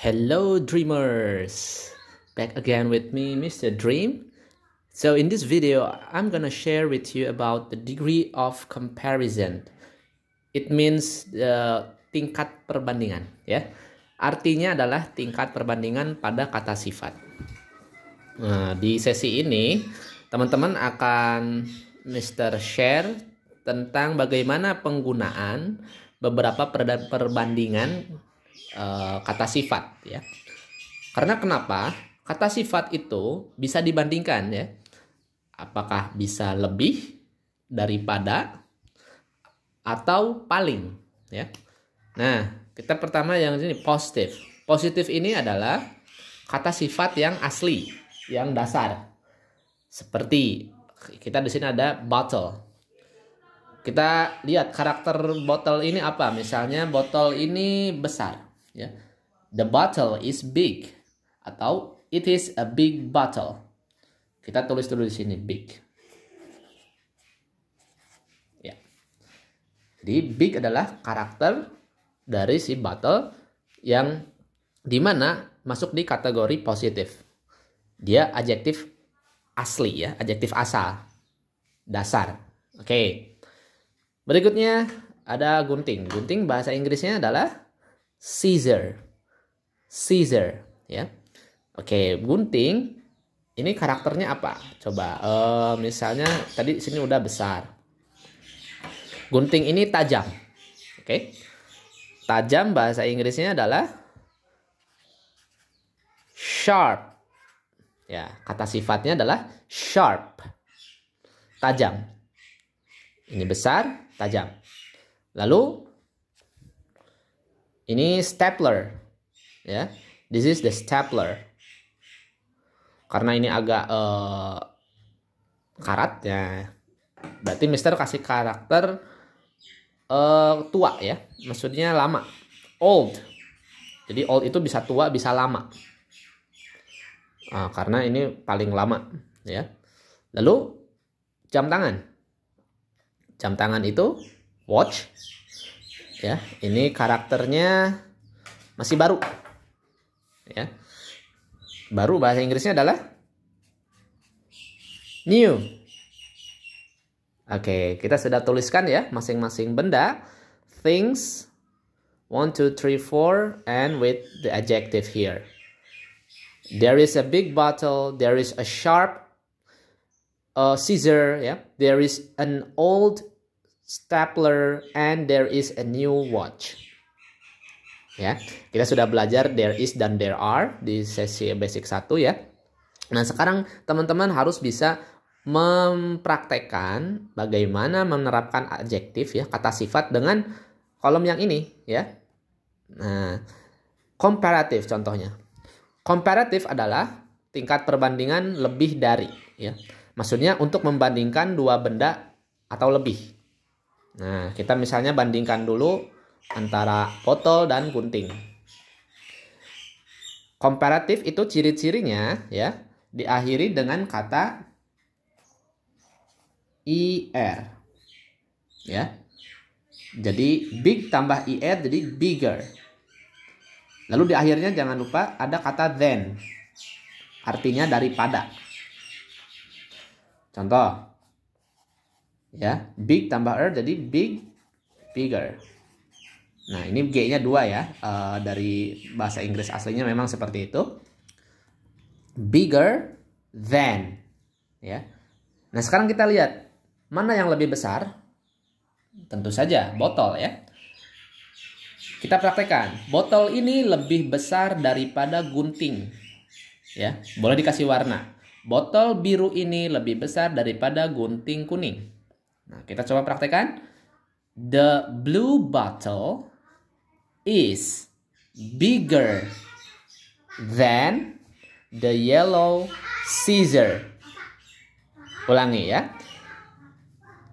Hello dreamers, back again with me Mr. Dream. So in this video I'm gonna share with you about the degree of comparison. It means tingkat perbandingan ya. Artinya adalah tingkat perbandingan pada kata sifat. Nah, di sesi ini teman-teman akan Mr. share tentang bagaimana penggunaan beberapa perbandingan kata sifat ya. Karena kenapa? Kata sifat itu bisa dibandingkan ya. Apakah bisa lebih daripada atau paling ya. Nah, kita pertama yang ini positif. Positif ini adalah kata sifat yang asli, yang dasar. Seperti kita di sini ada bottle. Kita lihat karakter botol ini apa? Misalnya botol ini besar ya. The bottle is big atau it is a big bottle. Kita tulis dulu di sini big. Ya. Jadi big adalah karakter dari si bottle yang dimana masuk di kategori positif. Dia adjektif asli ya, adjektif asal, dasar. Oke. Berikutnya ada gunting. Gunting bahasa Inggrisnya adalah scissor. Scissor ya. Oke, gunting ini karakternya apa? Coba misalnya tadi sini udah besar. Gunting ini tajam. Oke. Tajam bahasa Inggrisnya adalah sharp. Ya, kata sifatnya adalah sharp. Tajam. Ini besar, tajam. Lalu ini stapler. Ya, this is the stapler. Karena ini agak karat ya. Berarti Mister kasih karakter tua ya. Maksudnya lama. Old. Jadi old itu bisa tua, bisa lama. Karena ini paling lama ya. Lalu jam tangan. Jam tangan itu watch. Ya, ini karakternya masih baru. Ya. Baru bahasa Inggrisnya adalah new. Oke, kita sudah tuliskan ya masing-masing benda, things 1 2 3 4 and with the adjective here. There is a big bottle, there is a sharp scissor, ya. There is an old stapler and there is a new watch. Ya, kita sudah belajar there is dan there are di sesi basic 1 ya. Nah, sekarang teman-teman harus bisa mempraktekkan bagaimana menerapkan adjektif ya, kata sifat dengan kolom yang ini ya. Nah, komparatif contohnya. Komparatif adalah tingkat perbandingan lebih dari ya. Maksudnya untuk membandingkan dua benda atau lebih. Nah, kita misalnya bandingkan dulu antara botol dan gunting. Komparatif itu ciri-cirinya ya diakhiri dengan kata IR. Ya. Jadi big tambah IR jadi bigger. Lalu di akhirnya jangan lupa ada kata than. Artinya daripada. Contoh. Ya, big tambah er jadi big, bigger. Nah, ini G-nya 2 ya. Dari bahasa Inggris aslinya memang seperti itu. Bigger than. Ya. Nah, sekarang kita lihat. Mana yang lebih besar? Tentu saja botol ya. Kita praktekkan. Botol ini lebih besar daripada gunting. Ya, boleh dikasih warna. Botol biru ini lebih besar daripada gunting kuning. Nah, kita coba praktekkan. The blue bottle is bigger than the yellow scissor. Ulangi ya.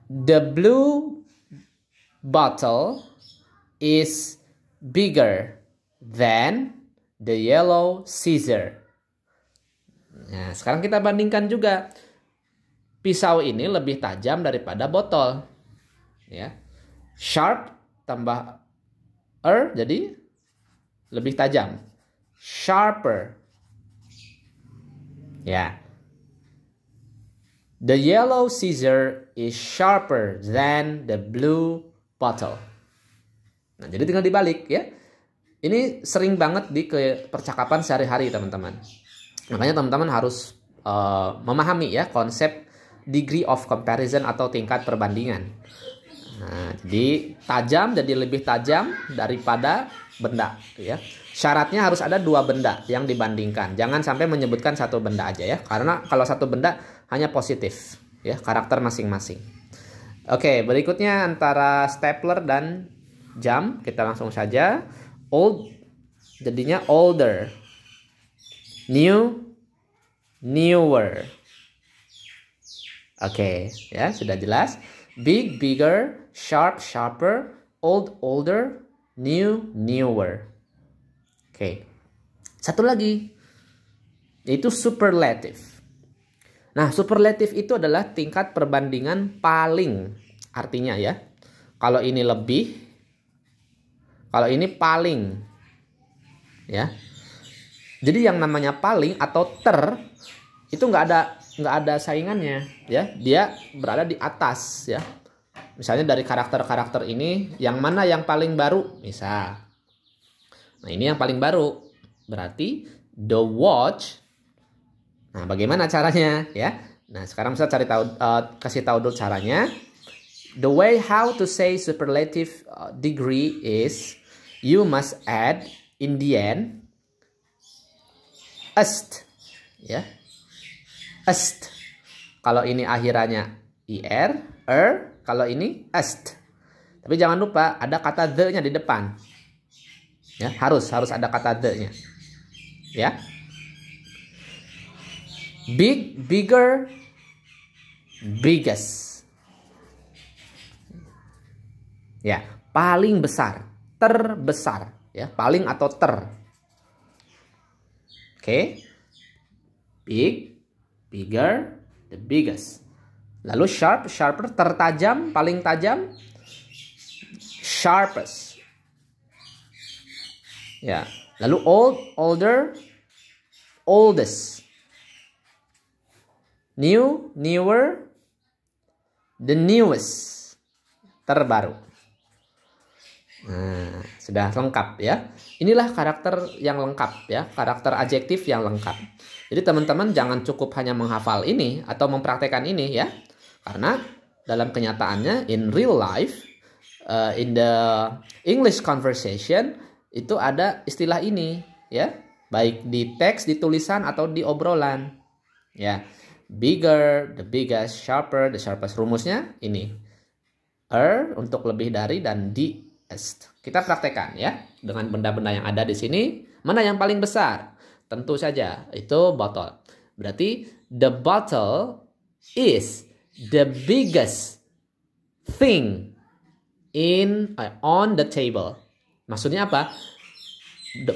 The blue bottle is bigger than the yellow scissor. Nah, sekarang kita bandingkan juga. Pisau ini lebih tajam daripada botol. Ya. Sharp tambah er jadi lebih tajam. sharper. Ya. The yellow scissor is sharper than the blue bottle. Nah, jadi tinggal dibalik ya. Ini sering banget di percakapan sehari-hari, teman-teman. Makanya teman-teman harus memahami ya konsep degree of comparison atau tingkat perbandingan. Nah, jadi tajam jadi lebih tajam daripada benda ya. Syaratnya harus ada dua benda yang dibandingkan. Jangan sampai menyebutkan satu benda aja ya. Karena kalau satu benda hanya positif ya, karakter masing-masing. Oke, berikutnya antara stapler dan jam, kita langsung saja. Old jadinya older. New, newer. Oke, ya sudah jelas. Big, bigger, sharp, sharper, old, older, new, newer. Oke. Satu lagi. Yaitu superlative. Nah, superlative itu adalah tingkat perbandingan paling. Artinya ya. Kalau ini lebih, kalau ini paling. Ya. Jadi yang namanya paling atau ter itu nggak ada saingannya ya. Dia berada di atas ya. Misalnya dari karakter-karakter ini yang mana yang paling baru? Misal. Nah, ini yang paling baru. Berarti the watch. Nah, bagaimana caranya ya? Nah, sekarang saya kasih tahu dulu caranya. The way how to say superlative degree is you must add in the end est ya. Est. Kalau ini akhirannya ir, kalau ini est. Tapi jangan lupa ada kata the-nya di depan. Ya, harus ada kata the-nya. Ya. Big, bigger, biggest. Ya, paling besar, terbesar, ya, paling atau ter. Oke. Big, bigger, the biggest. Lalu sharp, sharper, tertajam, paling tajam, sharpest. Ya, lalu old, older, oldest. New, newer, the newest. Terbaru. Nah, sudah lengkap ya. Inilah karakter yang lengkap ya, karakter adjektif yang lengkap. Jadi teman-teman jangan cukup hanya menghafal ini atau mempraktekkan ini ya. Karena dalam kenyataannya in real life, in the English conversation itu ada istilah ini ya, baik di teks, di tulisan atau di obrolan ya. Bigger, the biggest, sharper, the sharpest. Rumusnya ini untuk lebih dari dan the est. Kita praktekkan ya dengan benda-benda yang ada di sini. Mana yang paling besar? Tentu saja itu botol. Berarti the bottle is the biggest thing on the table. Maksudnya apa?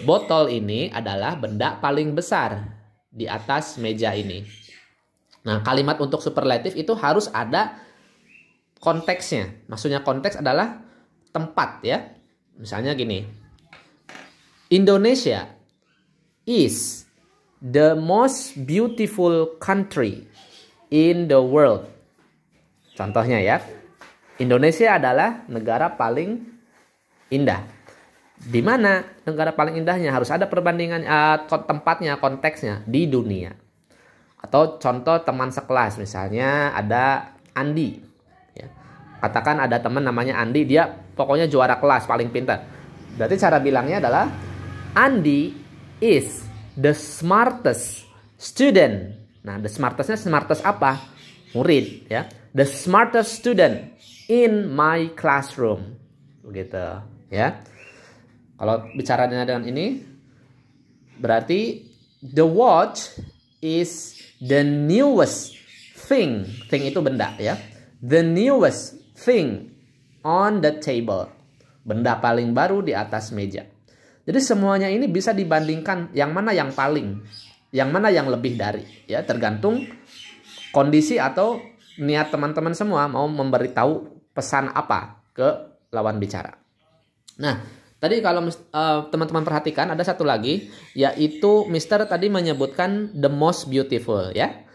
Botol ini adalah benda paling besar di atas meja ini. Nah, kalimat untuk superlatif itu harus ada konteksnya. Maksudnya konteks adalah tempat ya. Misalnya gini. Indonesia is the most beautiful country in the world. Contohnya ya. Indonesia adalah negara paling indah. Di mana negara paling indahnya? Harus ada perbandingan tempatnya, konteksnya di dunia. Atau contoh teman sekelas, misalnya ada Andi. Ya. Katakan ada teman namanya Andi, dia pokoknya juara kelas, paling pintar. Berarti cara bilangnya adalah Andi is the smartest student. Nah, the smartestnya smartest apa? Murid, ya. The smartest student in my classroom. Begitu, ya. Kalau bicaranya dengan ini, berarti the watch is the newest thing. Thing itu benda ya. The newest thing on the table. Benda paling baru di atas meja. Jadi semuanya ini bisa dibandingkan yang mana yang paling, yang mana yang lebih dari. Ya, tergantung kondisi atau niat teman-teman semua mau memberitahu pesan apa ke lawan bicara. Nah, Tadi kalau teman-teman perhatikan ada satu lagi, yaitu Mister tadi menyebutkan the most beautiful ya.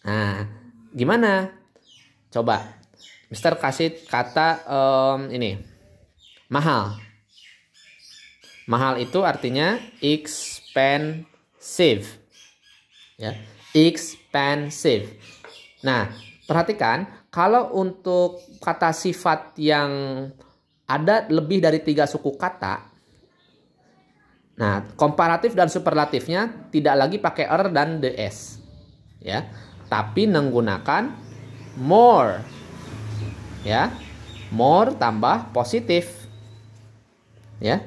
Nah, gimana? Coba Mister kasih kata ini mahal. Mahal itu artinya expensive. Ya, expensive. Nah, perhatikan kalau untuk kata sifat yang ada lebih dari 3 suku kata, nah komparatif dan superlatifnya tidak lagi pakai er dan ds, ya, tapi menggunakan more, ya, more tambah positif, ya.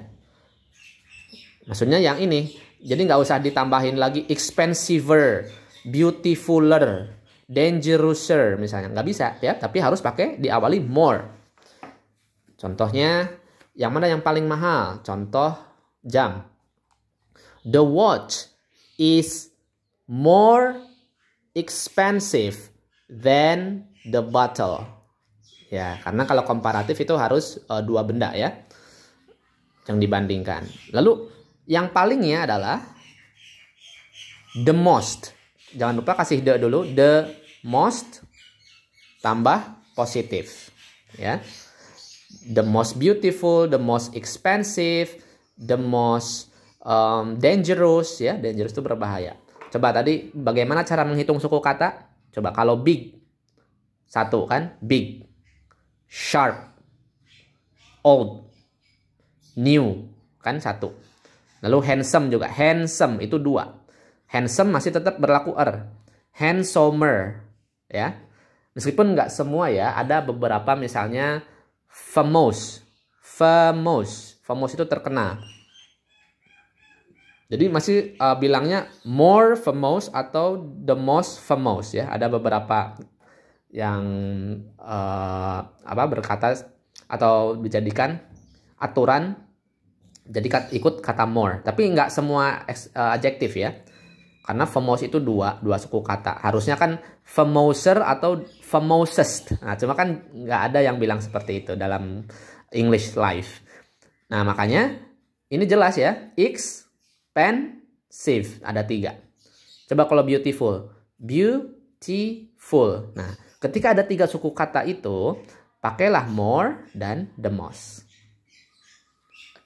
Maksudnya yang ini, jadi nggak usah ditambahin lagi expensiver, beautifuler, dangerouser misalnya, nggak bisa ya, tapi harus pakai diawali more. Contohnya, yang mana yang paling mahal? Contoh jam. The watch is more expensive than the bottle. Ya, karena kalau komparatif itu harus dua benda ya yang dibandingkan. Lalu yang palingnya adalah the most. Jangan lupa kasih the dulu. The most tambah positif. Ya. The most beautiful, the most expensive, the most dangerous. Ya, dangerous itu berbahaya. Coba tadi bagaimana cara menghitung suku kata? Coba kalau big. 1 kan? Big. Sharp. Old. New. Kan 1. Lalu handsome juga. Handsome itu 2. Handsome masih tetap berlaku er. Handsomer. Ya. Meskipun nggak semua ya. Ada beberapa misalnya famous. Famous. Famous itu terkenal. Jadi masih bilangnya more famous atau the most famous ya. Ada beberapa yang berkata atau dijadikan aturan jadi ikut kata more. Tapi nggak semua adjektif ya. Karena famous itu dua suku kata. Harusnya kan famouser atau famousest. Nah, cuma kan nggak ada yang bilang seperti itu dalam English Live. Nah, makanya ini jelas ya. Expensive. Ada 3. Coba kalau beautiful. Beautiful. Nah, ketika ada 3 suku kata itu, pakailah more dan the most.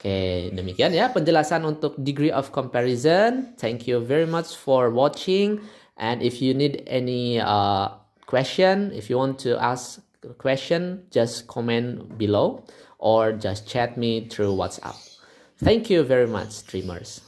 Oke, demikian ya penjelasan untuk degree of comparison. Thank you very much for watching. And if you need any question, if you want to ask a question, just comment below or just chat me through WhatsApp. Thank you very much, streamers.